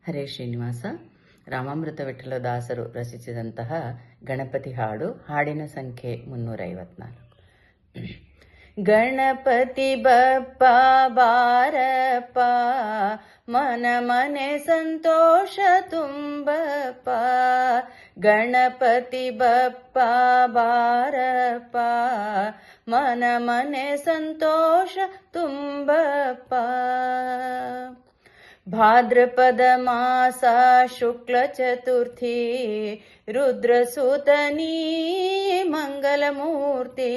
ಹರೇ ಶ್ರೀನಿವಾಸ. ರಾಮಾಮೃತ ವಿಠಲದಾಸರು ರಚಿಸಿದಂತಹ ಗಣಪತಿ ಹಾಡು. ಹಾಡಿನ ಸಂಖ್ಯೆ 354. ಗಣಪತಿ ಬಪ್ಪ ಬಾರಪ್ಪ, ಮನ ಮನೆ ಸಂತೋಷ ತುಂಬಪ್ಪ. ಗಣಪತಿ ಬಪ್ಪ ಬಾರಪ್ಪ, ಮನ ಮನೆ ಸಂತೋಷ ತುಂಬಪ್ಪ. ಭಾದ್ರಪದ ಮಾಸ ಶುಕ್ಲ ಚತುರ್ಥಿ, ರುದ್ರಸೂತನೀ ಮಂಗಲಮೂರ್ತಿ.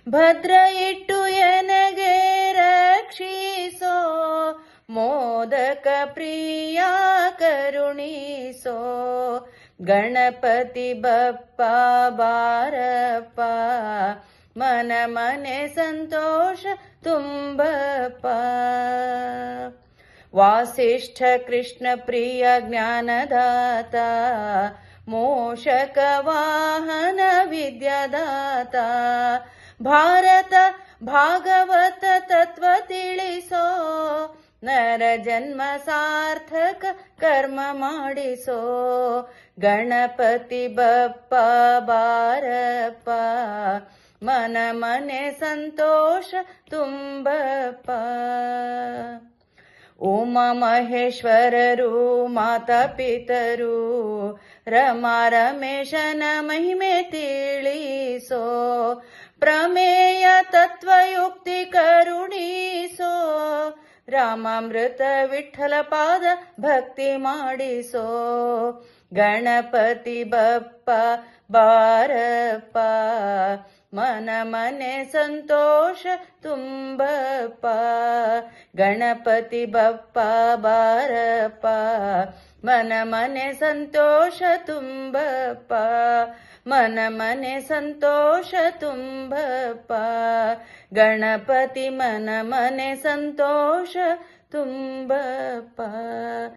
ಭದ್ರ ಇಟ್ಟು ಎನಗೆ ರಕ್ಷಿಸೋ, ಮೋದಕ ಪ್ರಿಯ ಕರುಣಿಸೋ. ಗಣಪತಿ ಬಪ್ಪ ಬಾರಪ್ಪ, ಮನ ಮನೆ ಸಂತೋಷ ತುಂಬಪ್ಪ. ವಾಸಿಷ್ಠ ಕೃಷ್ಣ ಪ್ರಿಯ ಜ್ಞಾನದಾತ, ಮೋಷಕ ವಾಹನ ವಿದ್ಯಾದಾತ. ಭಾರತ ಭಾಗವತ ತತ್ವ ತಿಳಿಸೋ, ನರ ಜನ್ಮ ಸಾರ್ಥಕ ಕರ್ಮ ಮಾಡಿಸೋ. ಗಣಪತಿ ಬಪ್ಪ ಬಾರಪ್ಪ, ಮನ ಮನೆ ಸಂತೋಷ ತುಂಬಪ್ಪ. ಉಮಾ ಮಹೇಶ್ವರರು ಮಾತಾ ಪಿತರು, ರಮಾ ರಮೇಶನ ಮಹಿಮೆ ತಿಳಿಸೋ. ಪ್ರಮೇಯ ತತ್ವಯುಕ್ತಿ ಕರುಣಿಸೋ, ರಾಮಾಮೃತ ವಿಠಲ ಪಾದ ಭಕ್ತಿ ಮಾಡಿಸೋ. ಗಣಪತಿ ಬಪ್ಪ ಬಾರಪ್ಪ, ಮನ ಮನೆ ಸಂತೋಷ ತುಂಬಪ್ಪ. ಗಣಪತಿ ಬಪ್ಪ ಬಾರಪ್ಪ, ಮನ ಮನೆ ಸಂತೋಷ ತುಂಬಪ್ಪ. ಮನ ಮನೆ ಸಂತೋಷ ತುಂಬಪ್ಪ. ಗಣಪತಿ ಮನ ಮನೆ ಸಂತೋಷ ತುಂಬಪ್ಪ.